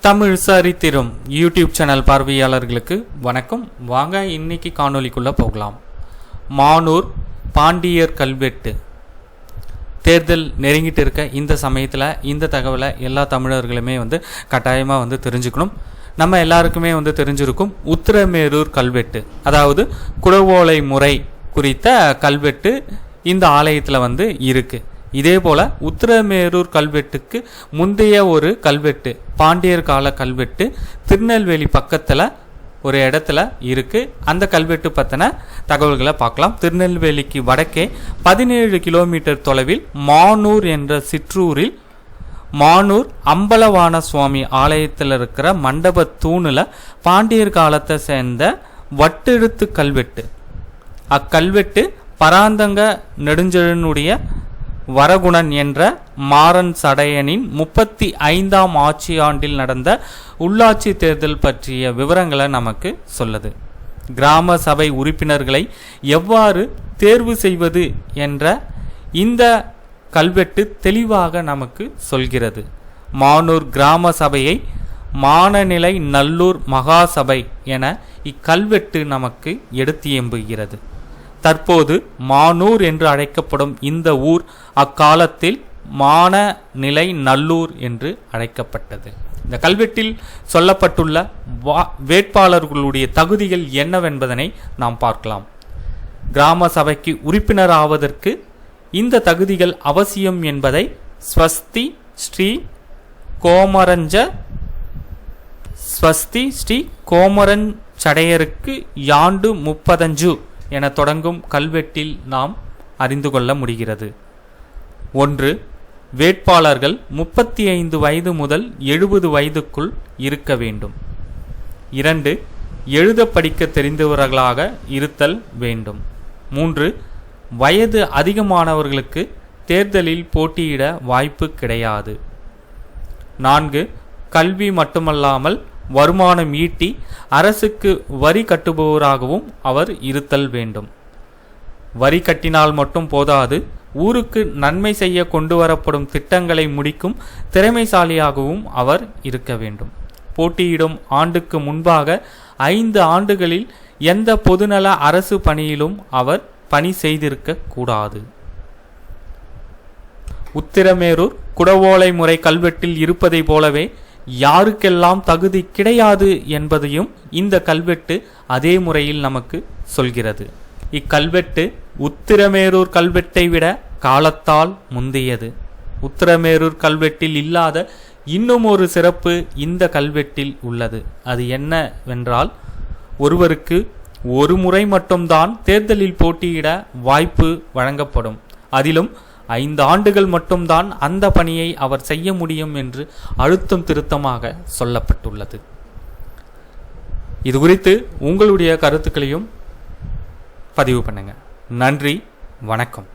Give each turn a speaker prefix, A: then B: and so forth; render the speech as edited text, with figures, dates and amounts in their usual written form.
A: தமிழ் சரித்திரம் YouTube channel பார்வையாளர்களுக்கு வணக்கம். வாங்க இன்னைக்கு காணொலிக்குள்ள போகலாம். மானூர் பாண்டியர் கல்வெட்டு தேர்தல் நெருங்கிட்டு இருக்க இந்த சமயத்தில் இந்த தகவலை எல்லா தமிழர்களுமே கட்டாயமாக தெரிஞ்சுக்கணும். நம்ம எல்லாருக்குமே தெரிஞ்சிருக்கும் உத்திரமேரூர் கல்வெட்டு, அதாவது குடவோலை முறை குறித்த கல்வெட்டு இந்த ஆலயத்தில் இருக்கு. இதே போல உத்திரமேரூர் கல்வெட்டுக்கு முந்தைய ஒரு கல்வெட்டு, பாண்டியர் கால கல்வெட்டு திருநெல்வேலி பக்கத்தில் ஒரு இடத்துல இருக்கு. அந்த கல்வெட்டு பற்றின தகவல்களை பார்க்கலாம். திருநெல்வேலிக்கு வடக்கே 17 கிலோமீட்டர் தொலைவில் மானூர் என்ற சிற்றூரில் மானூர் அம்பலவான சுவாமி ஆலயத்தில் இருக்கிற மண்டப தூணில் பாண்டியர் காலத்தை சேர்ந்த வட்டெழுத்து கல்வெட்டு. அக்கல்வெட்டு பராந்தக நெடுஞ்செழியனுடைய வரகுணன் என்ற மாறன் சடையனின் 35ஆம் ஆட்சி ஆண்டில் நடந்த உள்ளாட்சி தேர்தல் பற்றிய விவரங்களை நமக்கு சொல்லுது. கிராம சபை உறுப்பினர்களை எவ்வாறு தேர்வு செய்வது என்ற இந்த கல்வெட்டு தெளிவாக நமக்கு சொல்கிறது. மானூர் கிராம சபையை மானநிலை நல்லூர் மகாசபை என இக்கல்வெட்டு நமக்கு எடுத்து எம்புகிறது. தற்போது மானூர் என்று அழைக்கப்படும் இந்த ஊர் அக்காலத்தில் மானநிலை நல்லூர் என்று அழைக்கப்பட்டது. இந்த கல்வெட்டில் சொல்லப்பட்டுள்ள வேட்பாளர்களுடைய தகுதிகள் என்னவென்பதனை நாம் பார்க்கலாம். கிராம சபைக்கு உறுப்பினராவதற்கு இந்த தகுதிகள் அவசியம் என்பதை ஸ்வஸ்தி ஸ்ரீ கோமரஞ்சடையருக்கு யாண்டு 35 என தொடங்கும் கல்வெட்டில் நாம் அறிந்து கொள்ள முடிகிறது. 1. வேட்பாளர்கள் 35 வயது முதல் 70 வயதுக்குள் இருக்க வேண்டும். 2. எழுத படிக்க தெரிந்தவர்களாக இருத்தல் வேண்டும். 3. வயது அதிகமானவர்களுக்கு தேர்தலில் போட்டியிட வாய்ப்பு கிடையாது. 4. கல்வி மட்டுமல்லாமல் வருமானம் ஈட்டி அரசுக்கு வரி கட்டுபவராகவும் அவர் இருத்தல் வேண்டும். வரி கட்டினால் மட்டும் போதாது, ஊருக்கு நன்மை செய்ய கொண்டு வரப்படும் திட்டங்களை முடிக்கும் திறமைசாலியாகவும் அவர் இருக்க வேண்டும். போட்டியிடும் ஆண்டுக்கு முன்பாக 5 ஆண்டுகளில் எந்த பொதுநல அரசு பணியிலும் அவர் பணி செய்திருக்க கூடாது. உத்திரமேரூர் குடவோலை முறை கல்வெட்டில் இருப்பதை போலவே யாருக்கெல்லாம் தகுதி கிடையாது என்பதையும் இந்த கல்வெட்டு அதே முறையில் நமக்கு சொல்கிறது. இக்கல்வெட்டு உத்திரமேரூர் கல்வெட்டை விட காலத்தால் முந்தையது. உத்திரமேரூர் கல்வெட்டில் இல்லாத இன்னும் ஒரு சிறப்பு இந்த கல்வெட்டில் உள்ளது. அது என்னவென்றால், ஒருவருக்கு ஒரு முறை மட்டும்தான் தேர்தலில் போட்டியிட வாய்ப்பு வழங்கப்படும். அதிலும் 5 ஆண்டுகள் மட்டும்தான் அந்த பணியை அவர் செய்ய முடியும் என்று அழுத்தம் திருத்தமாக சொல்லப்பட்டுள்ளது. இது குறித்து உங்களுடைய கருத்துக்களையும் பதிவு பண்ணுங்க. நன்றி, வணக்கம்.